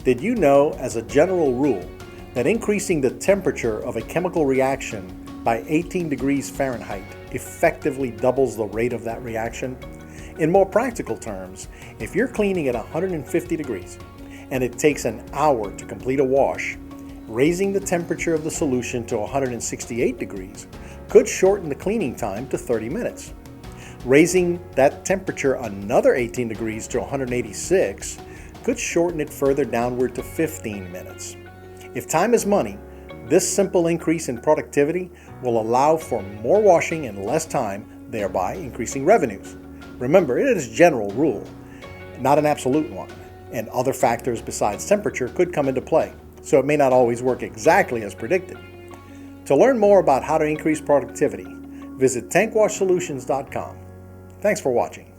Did you know, as a general rule, that increasing the temperature of a chemical reaction by 18 degrees Fahrenheit effectively doubles the rate of that reaction? In more practical terms, if you're cleaning at 150 degrees and it takes an hour to complete a wash, raising the temperature of the solution to 168 degrees could shorten the cleaning time to 30 minutes. Raising that temperature another 18 degrees to 186 could shorten it further downward to 15 minutes. If time is money, this simple increase in productivity will allow for more washing in less time, thereby increasing revenues. Remember, it is a general rule, not an absolute one, and other factors besides temperature could come into play, so it may not always work exactly as predicted. To learn more about how to increase productivity, visit tankwashsolutions.com. Thanks for watching.